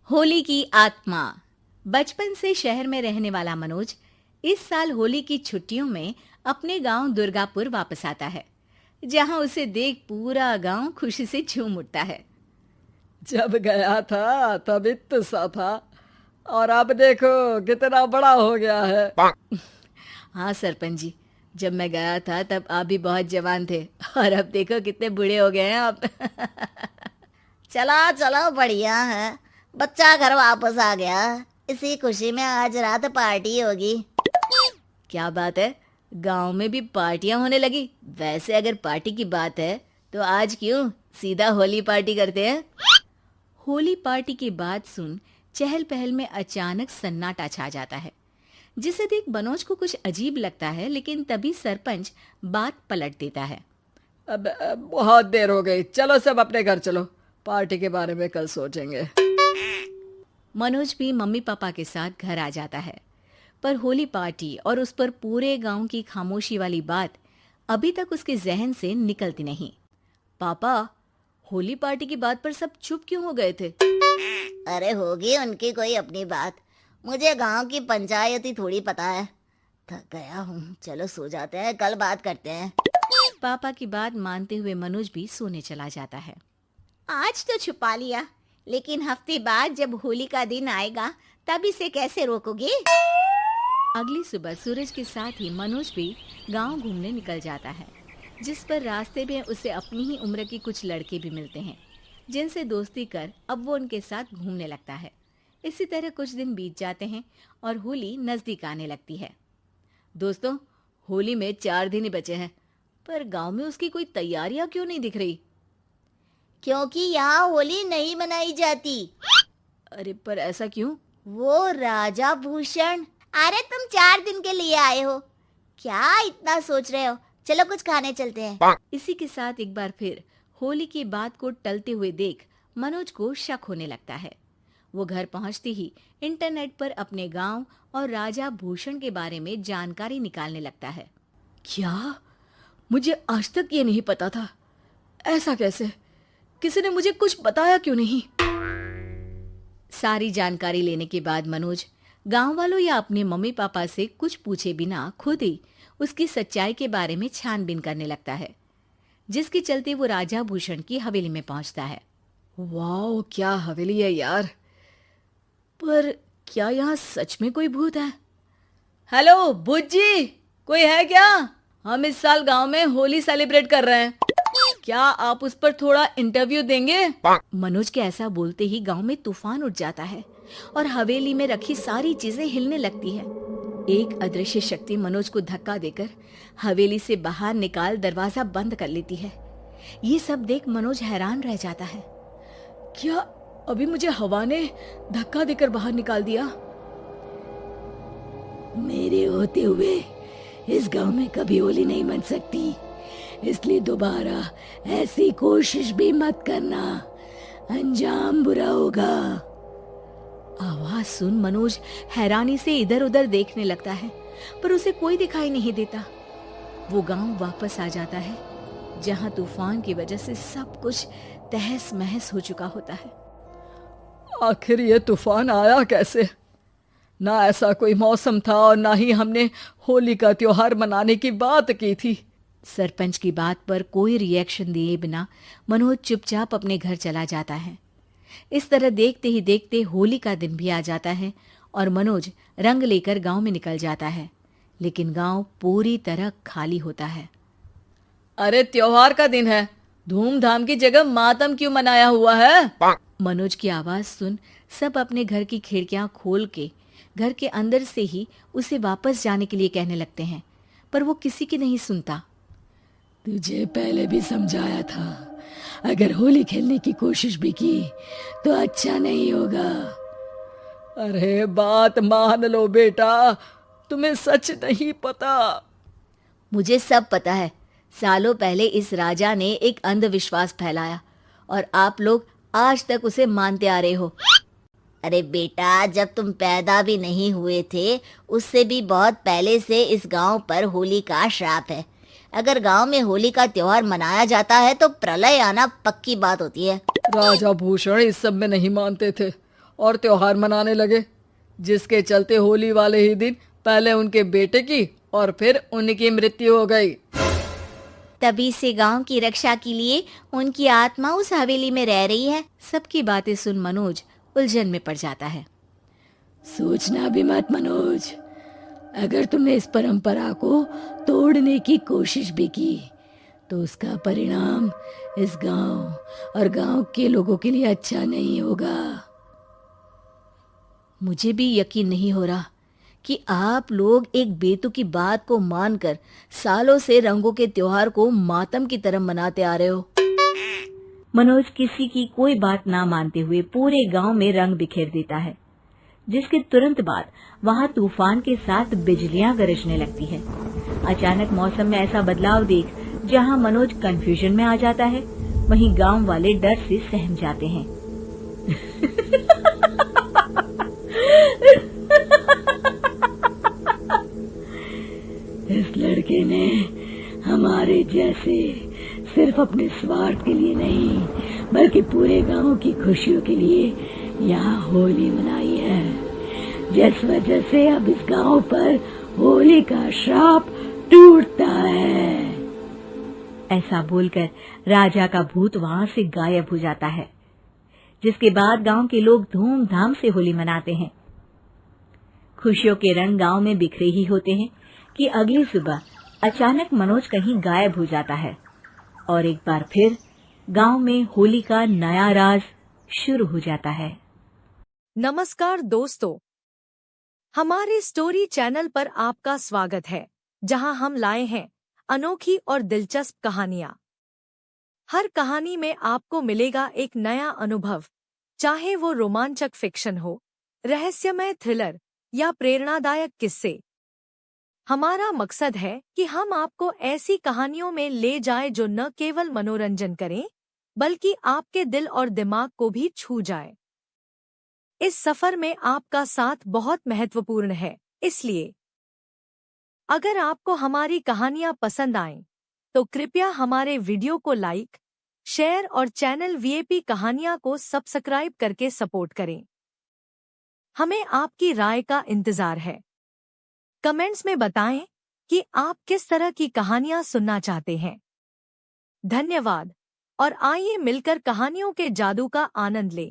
होली की आत्मा। बचपन से शहर में रहने वाला मनोज इस साल होली की छुट्टियों में अपने गांव दुर्गापुर वापस आता है, जहां उसे देख पूरा गांव खुशी से झूम उठता है। जब गया था तब इतना सा था और अब देखो कितना बड़ा हो गया है। हाँ सरपंच जी, जब मैं गया था तब आप भी बहुत जवान थे और अब देखो कितने बूढ़े हो गए हैं आप। चलो चलो बढ़िया है। बच्चा घर वापस आ गया। इसी खुशी में आज रात पार्टी होगी। क्या बात है, गांव में भी पार्टियां होने लगी। वैसे अगर पार्टी की बात है तो आज क्यों सीधा होली पार्टी करते हैं। होली पार्टी की बात सुन चहल पहल में अचानक सन्नाटा छा जाता है, जिसे देख मनोज को कुछ अजीब लगता है। लेकिन तभी सरपंच बात पलट देता है। अब बहुत देर हो गई, चलो सब अपने घर चलो, पार्टी के बारे में कल सोचेंगे। मनोज भी मम्मी पापा के साथ घर आ जाता है, पर होली पार्टी और उस पर पूरे गांव की खामोशी वाली बात अभी तक उसके जहन से निकलती नहीं। पापा, होली पार्टी की बात पर सब चुप क्यों हो गए थे? अरे होगी उनकी कोई अपनी बात। मुझे गांव की पंचायत ही थोड़ी पता है। थक गया हूँ, चलो सो जाते हैं, कल बात करते हैं। पापा की बात मानते हुए मनोज भी सोने चला जाता है। आज तो छुपा लिया, लेकिन हफ्ते बाद जब होली का दिन आएगा तब इसे कैसे रोकोगे? अगली सुबह सूरज के साथ ही मनोज भी गांव घूमने निकल जाता है, जिस पर रास्ते में उसे अपनी ही उम्र के कुछ लड़के भी मिलते हैं, जिनसे दोस्ती कर अब वो उनके साथ घूमने लगता है। इसी तरह कुछ दिन बीत जाते हैं और होली नजदीक आने लगती है। दोस्तों, होली में 4 दिन ही बचे हैं, पर गांव में उसकी कोई तैयारियां क्यों नहीं दिख रही? क्योंकि यहाँ होली नहीं मनाई जाती। अरे पर ऐसा क्यों? वो राजा भूषण। अरे तुम 4 दिन के लिए आए हो, क्या इतना सोच रहे हो? चलो कुछ खाने चलते हैं। इसी के साथ एक बार फिर होली की बात को टलते हुए देख मनोज को शक होने लगता है। वो घर पहुंचते ही इंटरनेट पर अपने गांव और राजा भूषण के बारे में जानकारी निकालने लगता है। क्या? मुझे आज तक ये नहीं पता था। ऐसा कैसे? किसी ने मुझे कुछ बताया क्यों नहीं? सारी जानकारी लेने के बाद मनोज गांव वालों या अपने मम्मी पापा से कुछ पूछे बिना खुद ही उसकी सच्चाई के बारे में छानबीन करने लगता है, जिसके चलते वो राजा भूषण की हवेली में पहुंचता है। वाह, क्या हवेली है यार। पर क्या यहाँ सच में कोई भूत है? हेलो भूत जी, कोई है क्या? हम इस साल गांव में होली सेलिब्रेट कर रहे हैं, क्या आप उस पर थोड़ा इंटरव्यू देंगे? मनोज के ऐसा बोलते ही गांव में तूफान उठ जाता है और हवेली में रखी सारी चीजें हिलने लगती है। एक अदृश्य शक्ति मनोज को धक्का देकर हवेली से बाहर निकाल दरवाजा बंद कर लेती है। ये सब देख मनोज हैरान रह जाता है। क्या अभी मुझे हवा ने धक्का देकर बाहर निकाल दिया? मेरे होते हुए इस गांव में कभी होली नहीं मन सकती, इसलिए दोबारा ऐसी कोशिश भी मत करना, अंजाम बुरा होगा। आवाज सुन मनोज हैरानी से इधर उधर देखने लगता है, पर उसे कोई दिखाई नहीं देता। वो गांव वापस आ जाता है, जहां तूफान की वजह से सब कुछ तहस महस हो चुका होता है। आखिर ये तूफान आया कैसे? ना ऐसा कोई मौसम था और ना ही हमने होली का त्योहार मनाने की बात की थी। सरपंच की बात पर कोई रिएक्शन दिए बिना मनोज चुपचाप अपने घर चला जाता है। इस तरह देखते ही देखते होली का दिन भी आ जाता है और मनोज रंग लेकर गांव में निकल जाता है, लेकिन गांव पूरी तरह खाली होता है। अरे त्योहार का दिन है, धूमधाम की जगह मातम क्यों मनाया हुआ है? मनोज की आवाज सुन सब अपने घर की खिड़कियां खोल के घर के अंदर से ही उसे वापस जाने के लिए कहने लगते हैं, पर वो किसी की नहीं सुनता। तुझे पहले भी समझाया था, अगर होली खेलने की कोशिश भी की तो अच्छा नहीं होगा। अरे बात मान लो बेटा, तुम्हें सच नहीं पता। मुझे सब पता है। सालों पहले इस राजा ने एक अंधविश्वास फैलाया और आप लोग आज तक उसे मानते आ रहे हो। अरे बेटा, जब तुम पैदा भी नहीं हुए थे उससे भी बहुत पहले से इस गांव पर होली का श्राप है। अगर गांव में होली का त्योहार मनाया जाता है तो प्रलय आना पक्की बात होती है। राजा भूषण इस सब में नहीं मानते थे और त्योहार मनाने लगे, जिसके चलते होली वाले ही दिन पहले उनके बेटे की और फिर उनकी मृत्यु हो गई। तभी से गांव की रक्षा के लिए उनकी आत्मा उस हवेली में रह रही है। सबकी बातें सुन मनोज उलझन में पड़ जाता है। सोचना भी मत मनोज, अगर तुमने इस परंपरा को तोड़ने की कोशिश भी की तो उसका परिणाम इस गांव और गांव के लोगों के लिए अच्छा नहीं होगा। मुझे भी यकीन नहीं हो रहा कि आप लोग एक बेतुकी बात को मानकर सालों से रंगों के त्योहार को मातम की तरह मनाते आ रहे हो। मनोज किसी की कोई बात ना मानते हुए पूरे गांव में रंग बिखेर देता है, जिसके तुरंत बाद वहां तूफान के साथ बिजलियां गरजने लगती है। अचानक मौसम में ऐसा बदलाव देख जहां मनोज कंफ्यूजन में आ जाता है, वहीं गांव वाले डर से सहम जाते हैं। इस लड़के ने हमारे जैसे सिर्फ अपने स्वार्थ के लिए नहीं बल्कि पूरे गांव की खुशियों के लिए यहाँ होली मनाई है, जिस वजह से अब इस गांव पर होली का श्राप टूटता है। ऐसा बोलकर राजा का भूत वहां से गायब हो जाता है, जिसके बाद गांव के लोग धूमधाम से होली मनाते हैं। खुशियों के रंग गांव में बिखरे ही होते हैं कि अगली सुबह अचानक मनोज कहीं गायब हो जाता है और एक बार फिर गांव में होली का नया राज शुरू हो जाता है। नमस्कार दोस्तों, हमारे स्टोरी चैनल पर आपका स्वागत है, जहां हम लाए हैं अनोखी और दिलचस्प कहानियां। हर कहानी में आपको मिलेगा एक नया अनुभव, चाहे वो रोमांचक फिक्शन हो, रहस्यमय थ्रिलर या प्रेरणादायक किस्से। हमारा मकसद है कि हम आपको ऐसी कहानियों में ले जाएं जो न केवल मनोरंजन करें बल्कि आपके दिल और दिमाग को भी छू जाए। इस सफर में आपका साथ बहुत महत्वपूर्ण है, इसलिए अगर आपको हमारी कहानियां पसंद आएं, तो कृपया हमारे वीडियो को लाइक, शेयर और चैनल वीएपी कहानियां को सब्सक्राइब करके सपोर्ट करें। हमें आपकी राय का इंतजार है। कमेंट्स में बताएं कि आप किस तरह की कहानियां सुनना चाहते हैं। धन्यवाद और आइए मिलकर कहानियों के जादू का आनंद लें।